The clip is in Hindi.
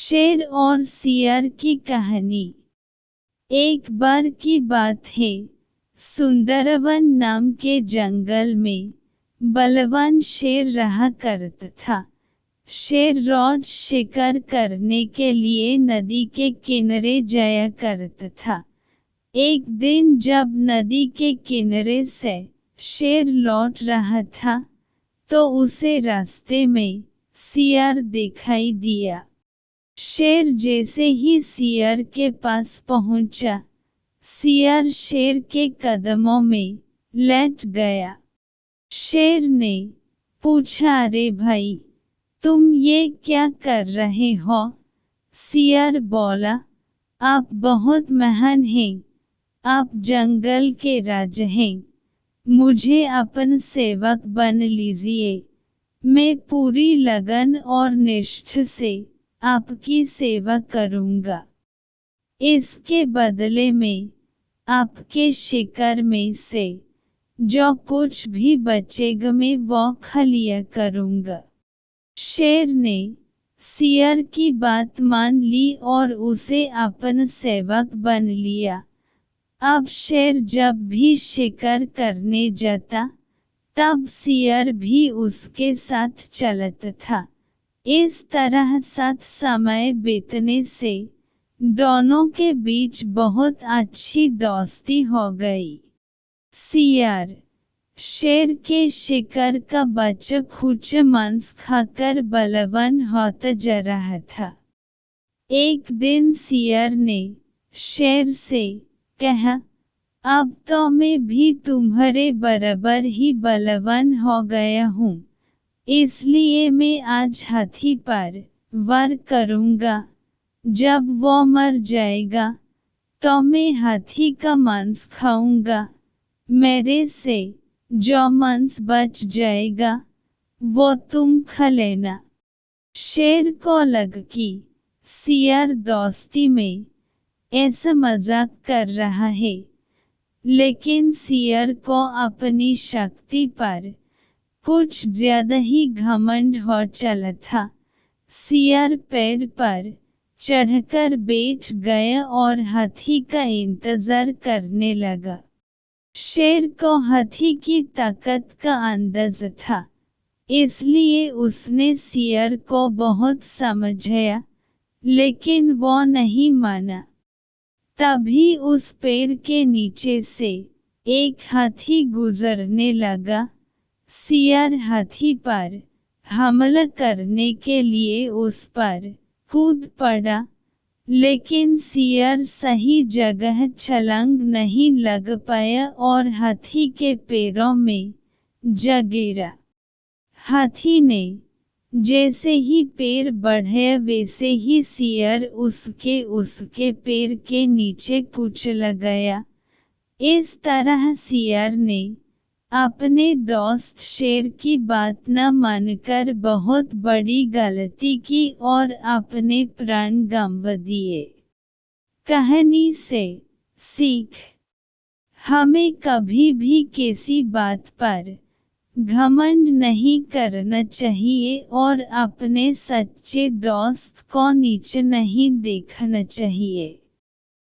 शेर और सियार की कहानी। एक बार की बात है, सुंदरवन नाम के जंगल में बलवान शेर रहा करता था। शेर रोज शिकार करने के लिए नदी के किनारे जाया करता था। एक दिन जब नदी के किनारे से शेर लौट रहा था, तो उसे रास्ते में सियार दिखाई दिया। शेर जैसे ही सियार के पास पहुंचा, सियार शेर के कदमों में लेट गया। शेर ने पूछा, अरे भाई, तुम ये क्या कर रहे हो? सियार बोला, आप बहुत महान हैं, आप जंगल के राजा हैं, मुझे अपन सेवक बन लीजिए। मैं पूरी लगन और निष्ठा से आपकी सेवा करूंगा। इसके बदले में आपके शिकार में से जो कुछ भी बचेगा मैं वो खा लिया करूंगा। शेर ने सियार की बात मान ली और उसे अपन सेवक बन लिया। अब शेर जब भी शिकार करने जाता, तब सियार भी उसके साथ चलता था। इस तरह साथ समय बीतने से दोनों के बीच बहुत अच्छी दोस्ती हो गई। सियार शेर के शिकार का बच्चा कुछ मांस खाकर बलवान होता जा रहा था। एक दिन सियार ने शेर से कहा, अब तो मैं भी तुम्हारे बराबर ही बलवान हो गया हूँ, इसलिए मैं आज हाथी पर वार करूंगा। जब वो मर जाएगा तो मैं हाथी का मांस खाऊंगा। मेरे से जो मांस बच जाएगा वो तुम खा लेना। शेर को लगा कि सियार दोस्ती में ऐसा मजाक कर रहा है, लेकिन सियार को अपनी शक्ति पर कुछ ज्यादा ही घमंड हो चला था। सियार पेड़ पर चढ़कर बैठ गया और हाथी का इंतजार करने लगा। शेर को हाथी की ताकत का अंदाजा था, इसलिए उसने सियार को बहुत समझाया, लेकिन वो नहीं माना। तभी उस पेड़ के नीचे से एक हाथी गुजरने लगा। सियार हाथी पर हमला करने के लिए उस पर कूद पड़ा, लेकिन सियार सही जगह छलांग नहीं लग पाया और हाथी के पैरों में जा गिरा। हाथी ने जैसे ही पैर बढ़ाया वैसे ही सियार उसके पैर के नीचे कुचला गया। इस तरह सियार ने अपने दोस्त शेर की बात न मानकर बहुत बड़ी गलती की और अपने प्राण गंवा दिए। कहानी से सीख, हमें कभी भी किसी बात पर घमंड नहीं करना चाहिए और अपने सच्चे दोस्त को नीचे नहीं देखना चाहिए।